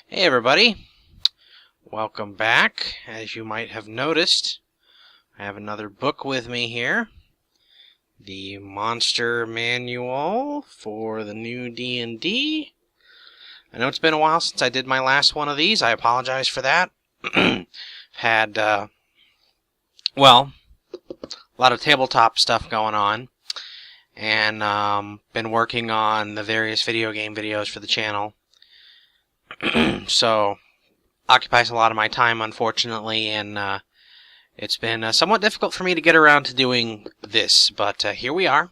Hey everybody, welcome back. As you might have noticed, I have another book with me here. The Monster Manual for the new D&D. I know it's been a while since I did my last one of these. I apologize for that. Had, a lot of tabletop stuff going on. And been working on the various video game videos for the channel. So occupies a lot of my time, unfortunately, and it's been somewhat difficult for me to get around to doing this, but here we are,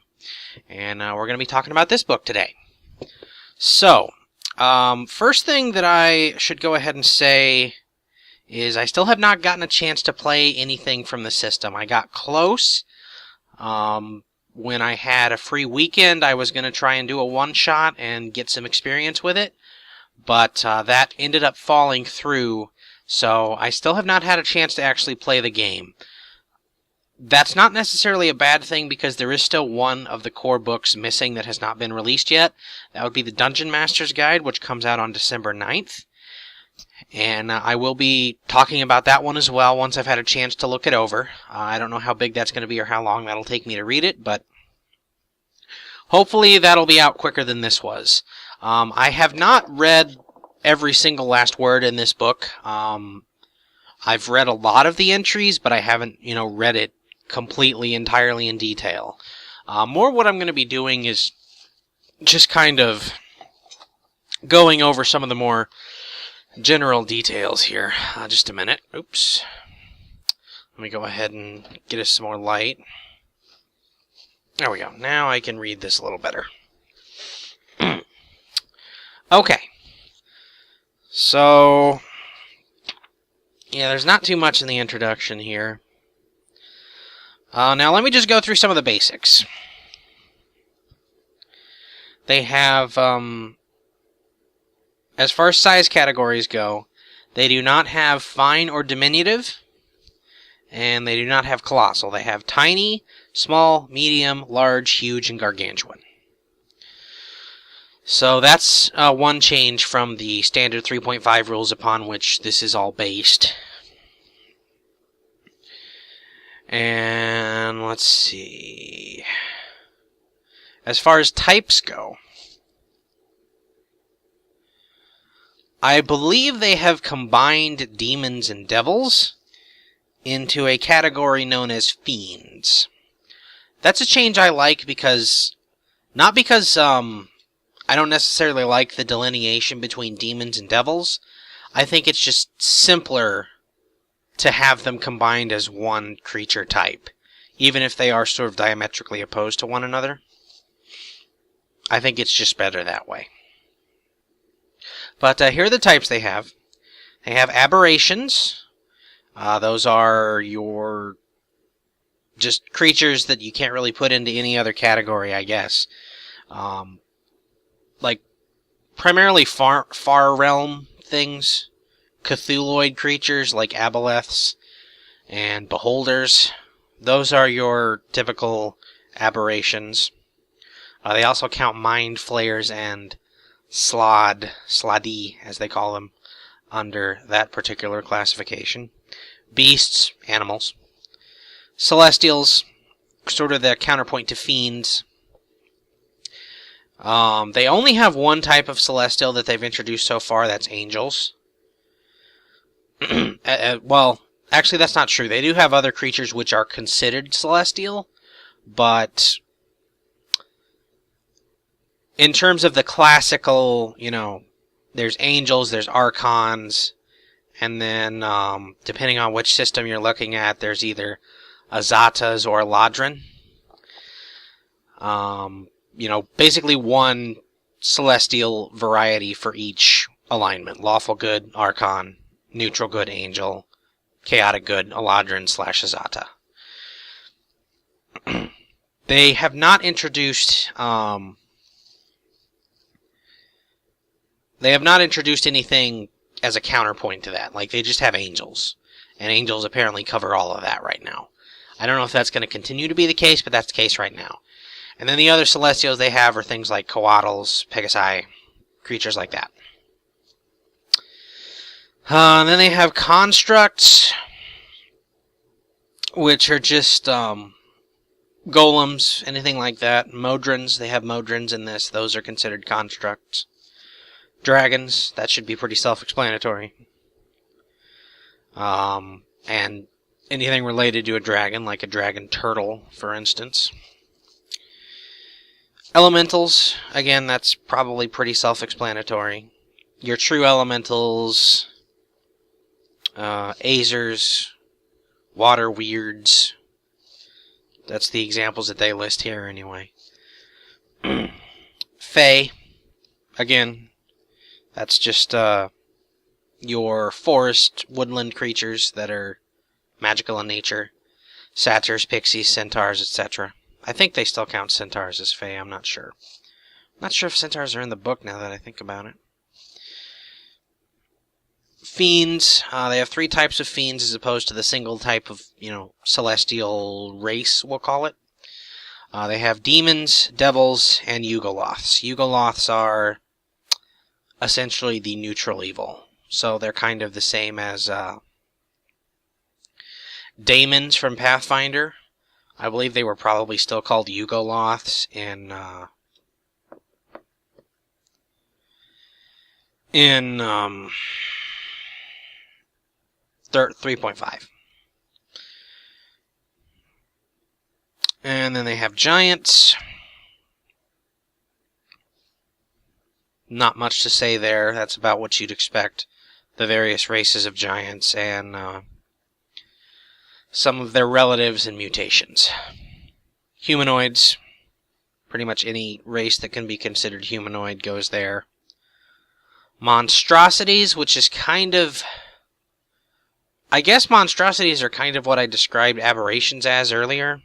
and we're going to be talking about this book today. So, first thing that I should go ahead and say is I still have not gotten a chance to play anything from the system. I got close. When I had a free weekend, I was going to try and do a one-shot and get some experience with it. But that ended up falling through, so I still have not had a chance to actually play the game. That's not necessarily a bad thing because there is still one of the core books missing that has not been released yet. That would be the Dungeon Master's Guide, which comes out on December 9th. And I will be talking about that one as well once I've had a chance to look it over. I don't know how big that's going to be or how long that'll take me to read it, but hopefully that'll be out quicker than this was. I have not read every single last word in this book. I've read a lot of the entries, but I haven't, read it completely, entirely in detail. More what I'm going to be doing is just kind of going over some of the more general details here. Just a minute. Oops. Let me go ahead and get us some more light. There we go. Now I can read this a little better. Okay, so, yeah, there's not too much in the introduction here. Now let me just go through some of the basics. They have, as far as size categories go, they do not have fine or diminutive, and they do not have colossal. They have tiny, small, medium, large, huge, and gargantuan. So that's one change from the standard 3.5 rules upon which this is all based. And let's see. As far as types go, I believe they have combined demons and devils into a category known as fiends. That's a change I like because, not because, I don't necessarily like the delineation between demons and devils. I think it's just simpler to have them combined as one creature type, even if they are sort of diametrically opposed to one another. I think it's just better that way. But here are the types they have. They have aberrations. Those are your just creatures that you can't really put into any other category, I guess. Like, primarily far realm things. Cthulhuoid creatures like aboleths and beholders. Those are your typical aberrations. They also count mind flayers and sladi, as they call them, under that particular classification. Beasts, animals. Celestials, sort of the counterpoint to fiends. They only have one type of celestial that they've introduced so far, that's angels. Well, actually that's not true. They do have other creatures which are considered celestial, but in terms of the classical, there's angels, there's archons, and then, depending on which system you're looking at, there's either Azatas or Eladrin. Basically one celestial variety for each alignment. Lawful good, Archon. Neutral good, Angel. Chaotic good, Eladrin/Azata. They have not introduced... They have not introduced anything as a counterpoint to that. Like, they just have angels. And angels apparently cover all of that right now. I don't know if that's going to continue to be the case, but that's the case right now. And then the other celestials they have are things like coatls, pegasi, creatures like that. Then they have constructs, which are just golems, anything like that. Modrons, they have modrons in this. Those are considered constructs. Dragons, that should be pretty self-explanatory. And anything related to a dragon, like a dragon turtle, for instance. Elementals, again, that's probably pretty self-explanatory. Your true elementals, Azers, water weirds. That's the examples that they list here, anyway. Fae, again, that's just your forest, woodland creatures that are magical in nature. Satyrs, pixies, centaurs, etc. I think they still count centaurs as fae, I'm not sure. I'm not sure if centaurs are in the book now that I think about it. Fiends, they have 3 types of fiends as opposed to the single type of, celestial race, we'll call it. They have demons, devils, and Yugoloths. Yugoloths are essentially the neutral evil. So they're kind of the same as daemons from Pathfinder. I believe they were probably still called Yugoloths in 3.5. And then they have giants. Not much to say there. That's about what you'd expect. The various races of giants and some of their relatives and mutations. Humanoids. Pretty much any race that can be considered humanoid goes there. Monstrosities, which is kind of... I guess monstrosities are kind of what I described aberrations as earlier.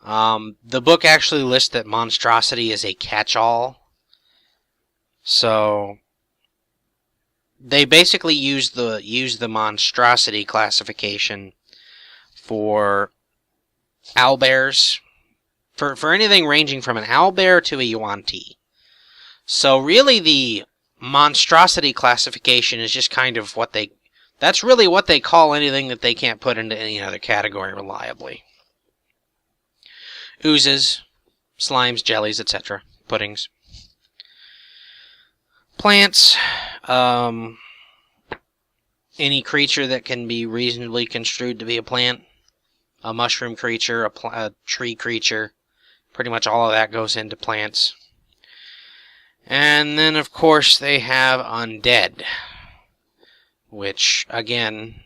The book actually lists that monstrosity is a catch-all. So they basically use the monstrosity classification for owlbears, for anything ranging from an owlbear to a yuan-ti. So really the monstrosity classification is just kind of that's really what they call anything that they can't put into any other category reliably. Oozes, slimes, jellies, etc. Puddings. Plants. Any creature that can be reasonably construed to be a plant. A mushroom creature, a tree creature. Pretty much all of that goes into plants. And then, of course, they have undead, which, again,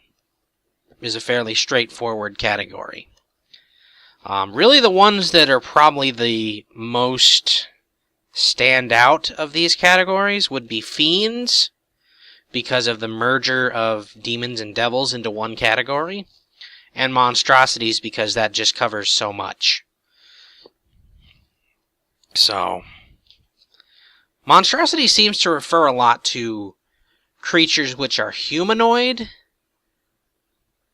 is a fairly straightforward category. Really the ones that are probably the most stand out of these categories would be fiends, because of the merger of demons and devils into one category, and monstrosities, because that just covers so much. So, monstrosity seems to refer a lot to creatures which are humanoid,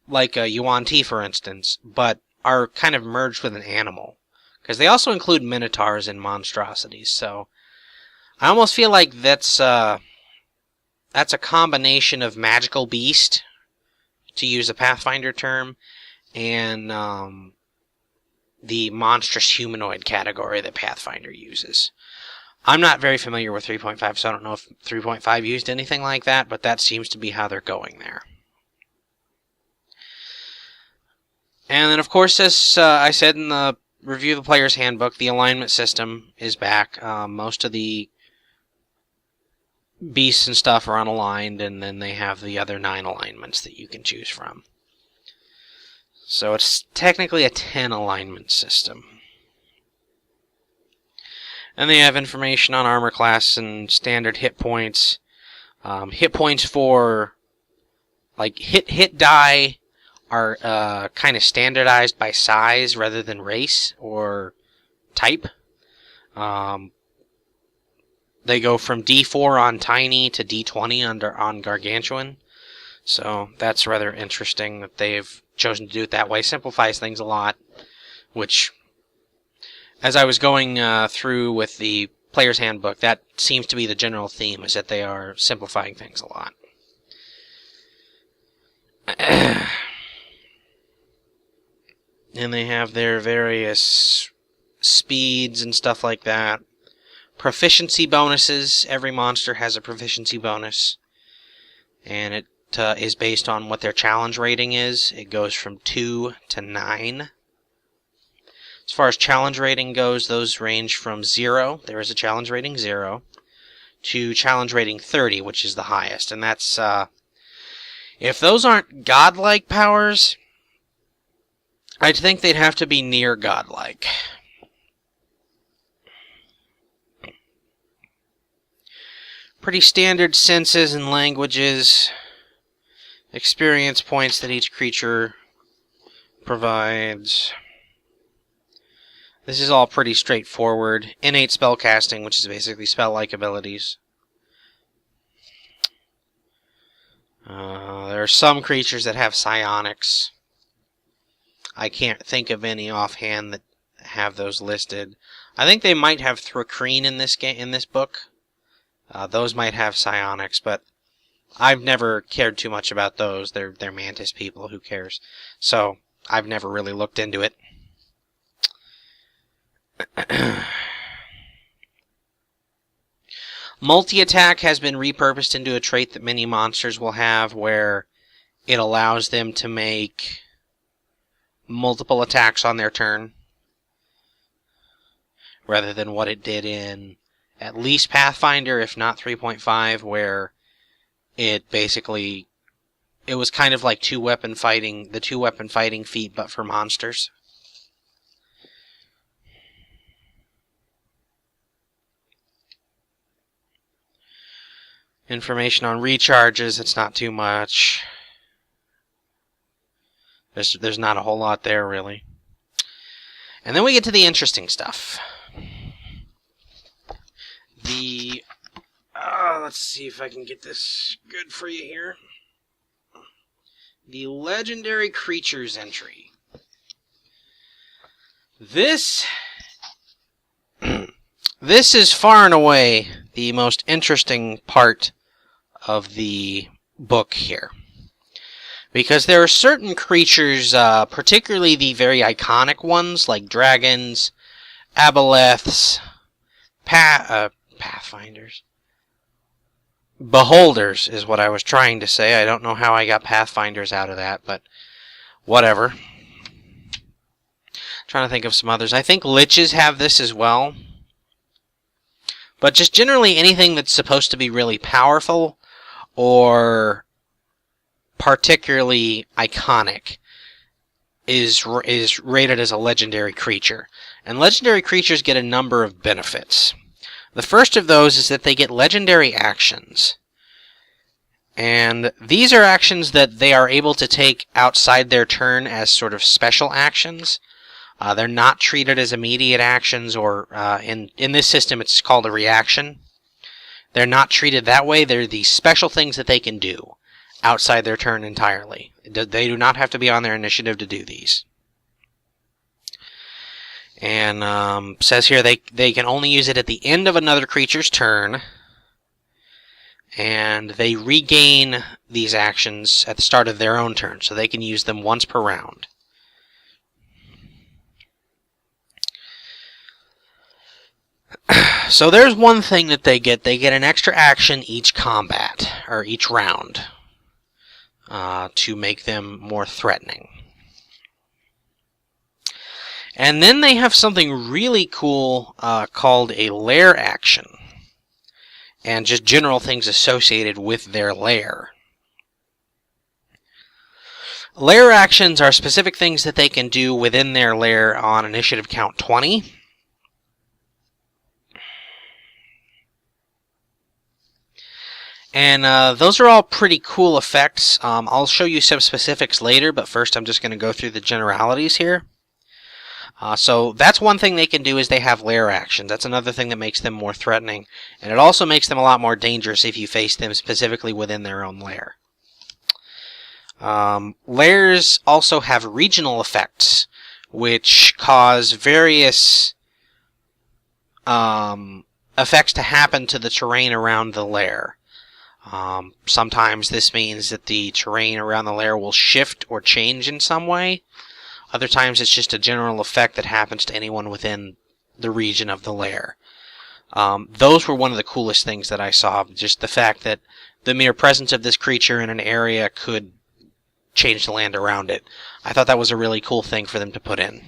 like a yuan-ti, for instance, but are kind of merged with an animal. Because they also include minotaurs and monstrosities, so I almost feel like that's a combination of magical beast, to use a Pathfinder term, and the monstrous humanoid category that Pathfinder uses. I'm not very familiar with 3.5, so I don't know if 3.5 used anything like that, but that seems to be how they're going there. And then, of course, as I said in the review of the Player's Handbook, the alignment system is back. Most of the beasts and stuff are unaligned, and then they have the other 9 alignments that you can choose from. So it's technically a 10 alignment system. And they have information on armor class and standard hit points. Hit points for, like, hit die are kind of standardized by size rather than race or type. They go from D4 on Tiny to D20 on Gargantuan. So that's rather interesting that they've chosen to do it that way. Simplifies things a lot, which, as I was going through with the Player's Handbook, that seems to be the general theme, is that they are simplifying things a lot. And they have their various speeds and stuff like that. Proficiency bonuses. Every monster has a proficiency bonus. And it is based on what their challenge rating is. It goes from 2 to 9. As far as challenge rating goes, those range from 0, there is a challenge rating 0, to challenge rating 30, which is the highest. And that's, if those aren't godlike powers, I'd think they'd have to be near godlike. Pretty standard senses and languages, experience points that each creature provides. This is all pretty straightforward. Innate spellcasting, which is basically spell-like abilities. There are some creatures that have psionics. I can't think of any offhand that have those listed. I think they might have Thrakreen in this book. Those might have psionics, but I've never cared too much about those. They're mantis people. Who cares? So I've never really looked into it. Multi-attack has been repurposed into a trait that many monsters will have, where it allows them to make multiple attacks on their turn, rather than what it did in at least Pathfinder, if not 3.5, where it was kind of like the two-weapon fighting feat, but for monsters. Information on recharges, it's not too much. There's not a whole lot there, really. And then we get to the interesting stuff. Let's see if I can get this good for you here. The Legendary Creatures entry. This is far and away the most interesting part of the book here. Because there are certain creatures, particularly the very iconic ones, like dragons, aboleths, pathfinders. Beholders is what I was trying to say. I don't know how I got pathfinders out of that, but whatever. Trying to think of some others. I think liches have this as well. But just generally anything that's supposed to be really powerful or particularly iconic is rated as a legendary creature. And legendary creatures get a number of benefits. The first of those is that they get legendary actions. And these are actions that they are able to take outside their turn as sort of special actions. They're not treated as immediate actions, or in this system it's called a reaction. They're not treated that way. They're the special things that they can do outside their turn entirely. They do not have to be on their initiative to do these. And says here they can only use it at the end of another creature's turn, and they regain these actions at the start of their own turn, so they can use them once per round. So there's one thing that they get. They get an extra action each combat, or each round, to make them more threatening. And then they have something really cool called a lair action, and just general things associated with their lair. Lair actions are specific things that they can do within their lair on initiative count 20. And those are all pretty cool effects. I'll show you some specifics later, but first I'm just going to go through the generalities here. So that's one thing they can do, is they have lair actions. That's another thing that makes them more threatening. And it also makes them a lot more dangerous if you face them specifically within their own lair. Lairs also have regional effects, which cause various effects to happen to the terrain around the lair. Sometimes this means that the terrain around the lair will shift or change in some way. Other times it's just a general effect that happens to anyone within the region of the lair. Those were one of the coolest things that I saw, just the fact that the mere presence of this creature in an area could change the land around it. I thought that was a really cool thing for them to put in.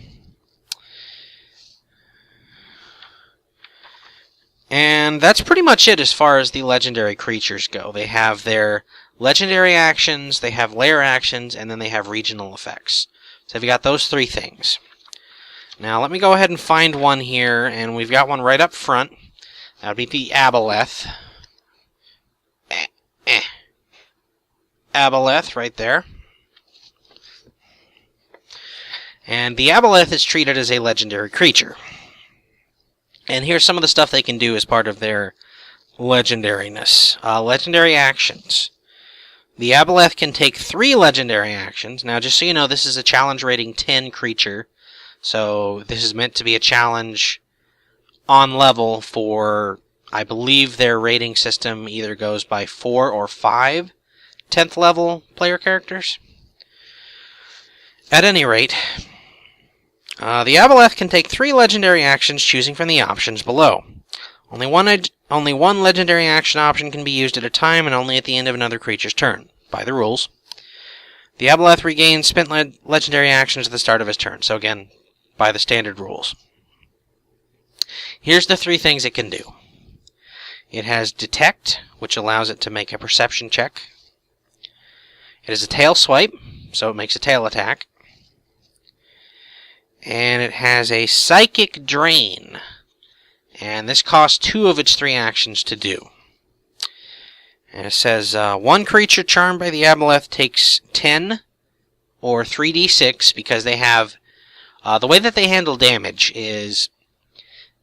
And that's pretty much it as far as the legendary creatures go. They have their legendary actions, they have lair actions, and then they have regional effects. So you've got those three things. Now let me go ahead and find one here, and we've got one right up front. That would be the Aboleth. Aboleth right there. And the Aboleth is treated as a legendary creature. And here's some of the stuff they can do as part of their legendariness. Legendary actions. The Aboleth can take 3 legendary actions. Now, just so you know, this is a challenge rating 10 creature. So this is meant to be a challenge on level for, I believe their rating system either goes by 4 or 5 10th level player characters. At any rate, the Aboleth can take 3 legendary actions, choosing from the options below. Only one legendary action option can be used at a time, and only at the end of another creature's turn, by the rules. The Aboleth regains spent legendary actions at the start of his turn, so again, by the standard rules. Here's the 3 things it can do. It has Detect, which allows it to make a perception check. It has a Tail Swipe, so it makes a tail attack. And it has a Psychic Drain, and this costs 2 of its 3 actions to do. And it says, one creature charmed by the Aboleth takes 10 or 3d6, because they have, the way that they handle damage is,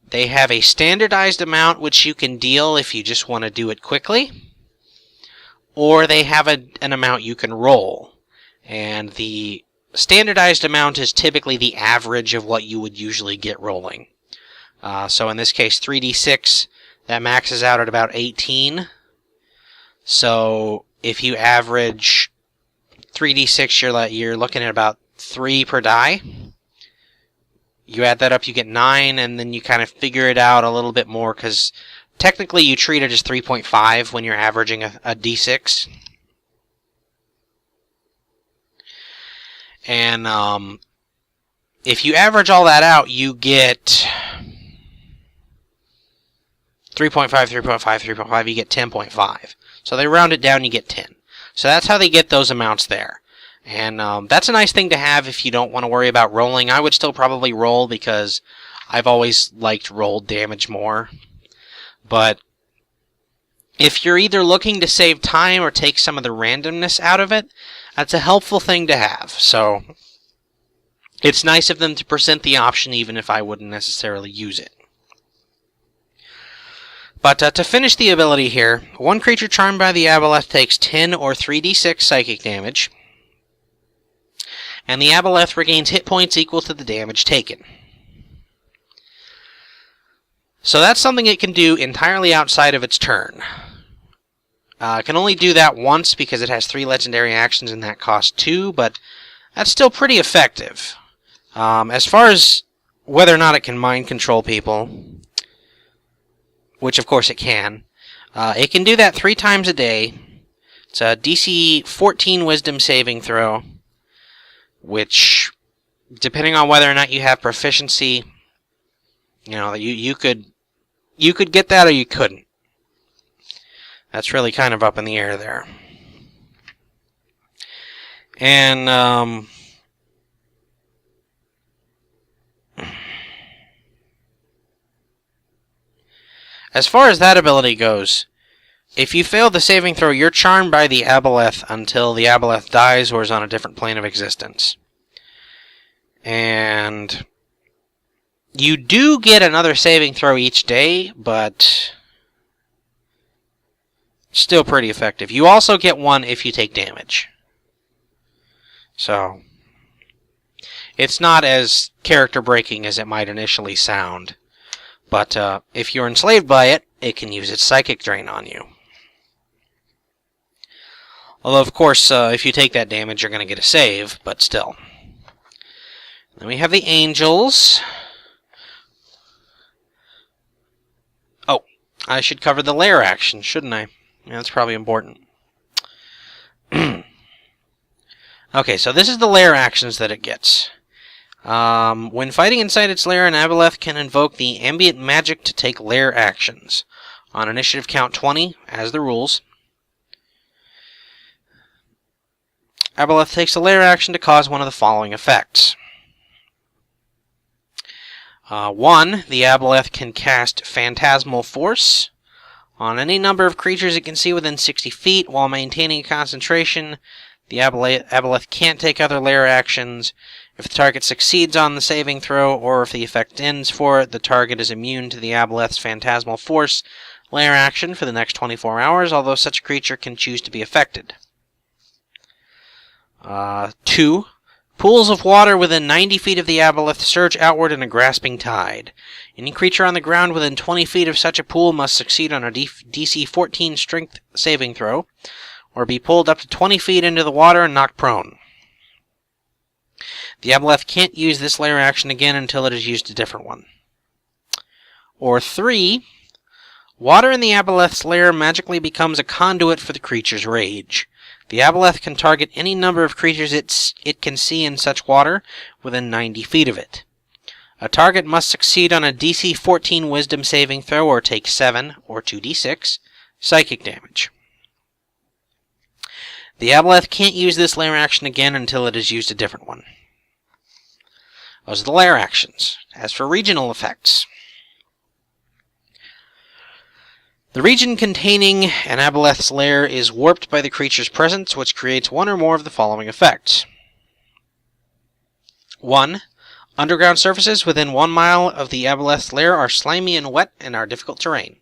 they have a standardized amount which you can deal if you just want to do it quickly, or they have an amount you can roll. And the standardized amount is typically the average of what you would usually get rolling. So in this case, 3d6, that maxes out at about 18. So if you average 3d6, you're looking at about 3 per die. You add that up, you get 9, and then you kind of figure it out a little bit more, because technically you treat it as 3.5 when you're averaging a d6. And if you average all that out, you get 3.5, 3.5, 3.5, you get 10.5. So they round it down, you get 10. So that's how they get those amounts there. And that's a nice thing to have if you don't want to worry about rolling. I would still probably roll, because I've always liked rolled damage more. But if you're either looking to save time or take some of the randomness out of it, that's a helpful thing to have. So it's nice of them to present the option, even if I wouldn't necessarily use it. But to finish the ability here, one creature charmed by the Aboleth takes 10 or 3d6 psychic damage, and the Aboleth regains hit points equal to the damage taken. So that's something it can do entirely outside of its turn. It can only do that once because it has 3 legendary actions and that costs 2, but that's still pretty effective. As far as whether or not it can mind control people, which of course it can do that 3 times a day. It's a DC 14 Wisdom saving throw, which, depending on whether or not you have proficiency, you could get that or you couldn't. That's really kind of up in the air there. And as far as that ability goes, if you fail the saving throw, you're charmed by the Aboleth until the Aboleth dies or is on a different plane of existence. And you do get another saving throw each day, but still pretty effective. You also get one if you take damage. So it's not as character breaking as it might initially sound. But if you're enslaved by it, it can use its Psychic Drain on you. Although, of course, if you take that damage, you're going to get a save, but still. Then we have the Angels. Oh, I should cover the lair action, shouldn't I? Yeah, that's probably important. Okay, so this is the lair actions that it gets. When fighting inside its lair, an Aboleth can invoke the ambient magic to take lair actions. On initiative count 20, as the rules. Aboleth takes a lair action to cause one of the following effects. 1. The Aboleth can cast Phantasmal Force on any number of creatures it can see within 60 feet while maintaining concentration. The Aboleth can't take other lair actions. If the target succeeds on the saving throw, or if the effect ends for it, the target is immune to the Aboleth's Phantasmal Force lair action for the next 24 hours, although such a creature can choose to be affected. 2. Pools of water within 90 feet of the Aboleth surge outward in a grasping tide. Any creature on the ground within 20 feet of such a pool must succeed on a DC 14 strength saving throw, or be pulled up to 20 feet into the water and knocked prone. The Aboleth can't use this lair action again until it has used a different one. Or 3. Water in the Aboleth's lair magically becomes a conduit for the creature's rage. The Aboleth can target any number of creatures it can see in such water within 90 feet of it. A target must succeed on a DC 14 Wisdom saving throw or take 7, or 2d6, psychic damage. The Aboleth can't use this lair action again until it has used a different one. Those are the lair actions. As for regional effects, the region containing an Aboleth's lair is warped by the creature's presence, which creates one or more of the following effects. 1. Underground surfaces within 1 mile of the Aboleth's lair are slimy and wet and are difficult terrain.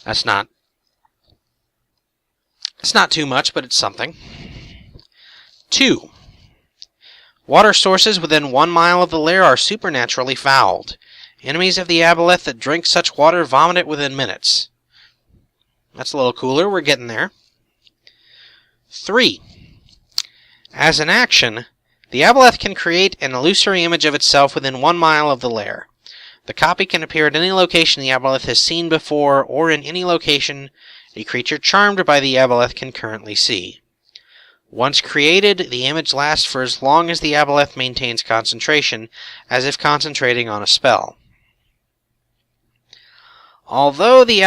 It's not too much, but it's something. 2. Water sources within 1 mile of the lair are supernaturally fouled. Enemies of the Aboleth that drink such water vomit it within minutes. That's a little cooler. We're getting there. 3. As an action, the Aboleth can create an illusory image of itself within 1 mile of the lair. The copy can appear at any location the Aboleth has seen before, or in any location a creature charmed by the Aboleth can currently see. Once created, the image lasts for as long as the Aboleth maintains concentration, as if concentrating on a spell. Although the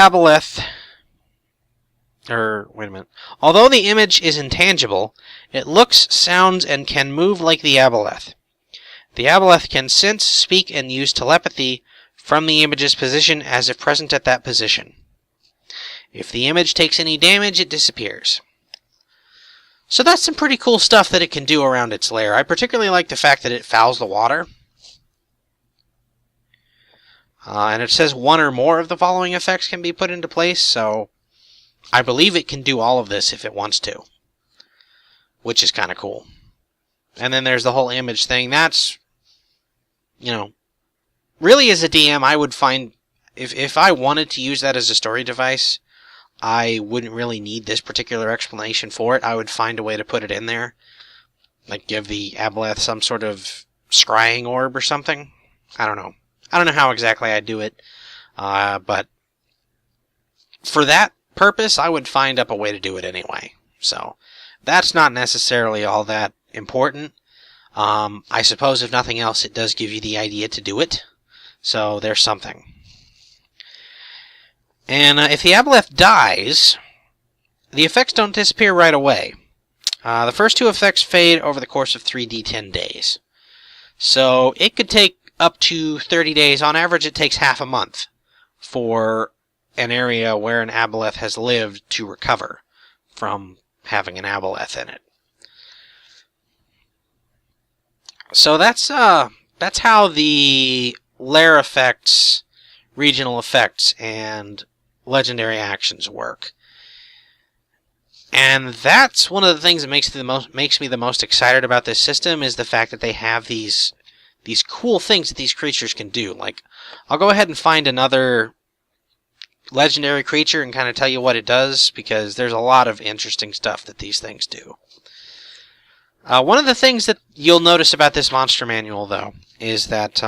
image is intangible, it looks, sounds, and can move like the Aboleth. The Aboleth can sense, speak, and use telepathy from the image's position as if present at that position. If the image takes any damage, it disappears. So that's some pretty cool stuff that it can do around its lair. I particularly like the fact that it fouls the water. And it says 1 or more of the following effects can be put into place, so I believe it can do all of this if it wants to, which is kind of cool. And then there's the whole image thing. That's, really as a DM, I would find, if I wanted to use that as a story device, I wouldn't really need this particular explanation for it. I would find a way to put it in there, like give the Aboleth some sort of scrying orb or something. I don't know how exactly I'd do it, but for that purpose, I would find up a way to do it anyway. So that's not necessarily all that important. I suppose if nothing else, it does give you the idea to do it. So there's something. And if the Aboleth dies, the effects don't disappear right away. The first 2 effects fade over the course of 3d10 days. So it could take up to 30 days. On average, it takes half a month for an area where an Aboleth has lived to recover from having an Aboleth in it. So that's how the lair effects, regional effects, and legendary actions work. And that's one of the things that makes me the most excited about this system, is the fact that they have these cool things that these creatures can do. Like, I'll go ahead and find another legendary creature and kind of tell you what it does, because there's a lot of interesting stuff that these things do. One of the things that you'll notice about this monster manual, though, is that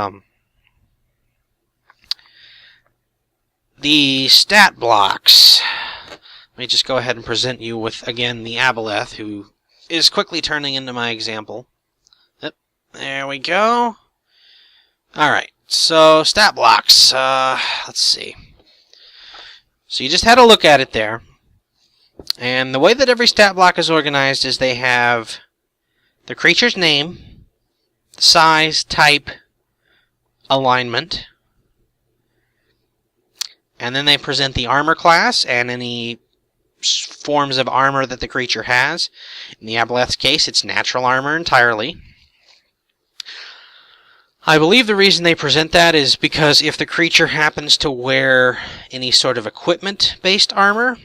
the stat blocks. Let me just go ahead and present you with, again, the Aboleth, who is quickly turning into my example. Yep, there we go. Alright, so stat blocks. Let's see. So you just had a look at it there. And the way that every stat block is organized is they have the creature's name, size, type, alignment, and then they present the armor class and any forms of armor that the creature has. In the Aboleth's case, it's natural armor entirely. I believe the reason they present that is because if the creature happens to wear any sort of equipment-based armor,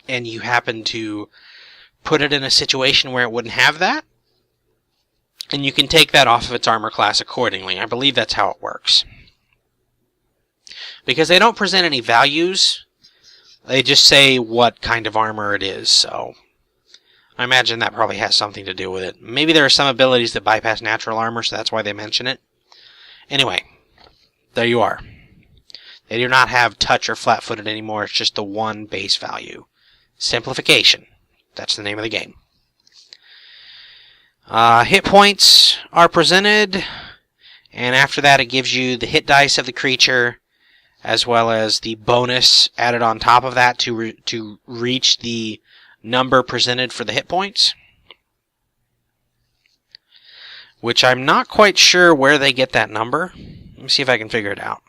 and you happen to put it in a situation where it wouldn't have that, and you can take that off of its armor class accordingly. I believe that's how it works. Because they don't present any values, they just say what kind of armor it is, so I imagine that probably has something to do with it. Maybe there are some abilities that bypass natural armor, so that's why they mention it. Anyway, there you are. They do not have touch or flat-footed anymore, it's just the one base value. Simplification. That's the name of the game. Hit points are presented, and after that it gives you the hit dice of the creature, as well as the bonus added on top of that to reach the number presented for the hit points. Which I'm not quite sure where they get that number. Let me see if I can figure it out.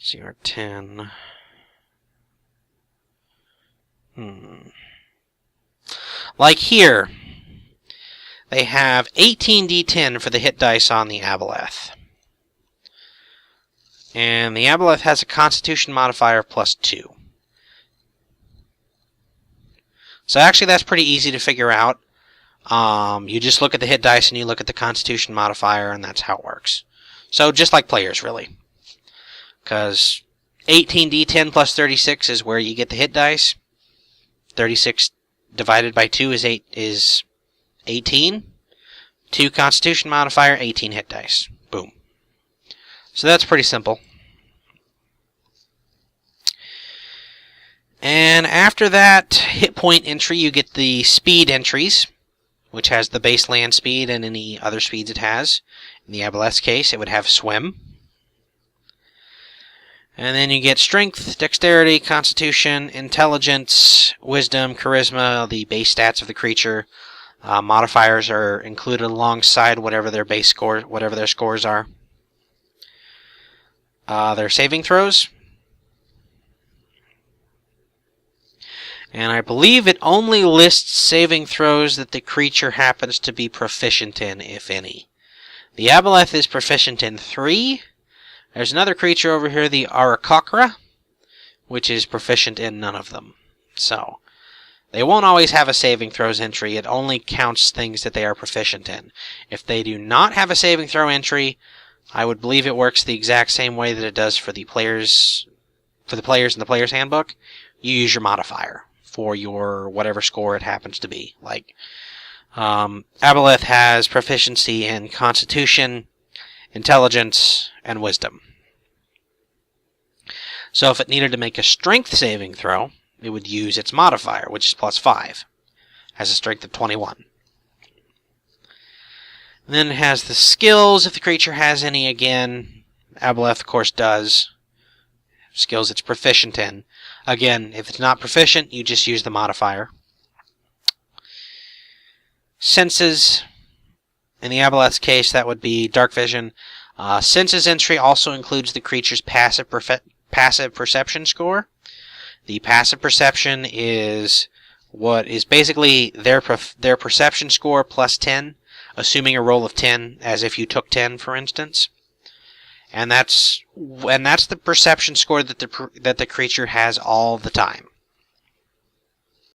CR10. Like here, they have 18d10 for the hit dice on the Aboleth. And the Aboleth has a Constitution modifier of +2. So actually that's pretty easy to figure out. You just look at the hit dice and you look at the Constitution modifier, and that's how it works. So just like players, really. Because 18d10 plus 36 is where you get the hit dice. 36 divided by 2 is 18. 2 Constitution modifier, 18 hit dice. Boom. So that's pretty simple. And after that hit point entry, you get the speed entries, which has the base land speed and any other speeds it has. In the Aboleth's case, it would have swim. And then you get strength, dexterity, constitution, intelligence, wisdom, charisma, the base stats of the creature. Modifiers are included alongside whatever their base score, whatever their scores are. Their saving throws. And I believe it only lists saving throws that the creature happens to be proficient in, if any. The Aboleth is proficient in 3. There's another creature over here, the Aarakocra, which is proficient in none of them. So, they won't always have a saving throws entry. It only counts things that they are proficient in. If they do not have a saving throw entry, I would believe it works the exact same way that it does for the players in the player's handbook. You use your modifier for your whatever score it happens to be. Like, Aboleth has proficiency in Constitution, Intelligence, and Wisdom. So if it needed to make a Strength saving throw, it would use its modifier, which is +5. Has a strength of 21. And then it has the skills, if the creature has any again. Aboleth, of course, does. Skills it's proficient in. Again, if it's not proficient, you just use the modifier. Senses. In the Aboleth's case, that would be Dark Vision. Senses entry also includes the creature's passive perception score. The passive perception is what is basically their perception score +10, assuming a roll of 10, as if you took 10, for instance. And that's the perception score that the creature has all the time.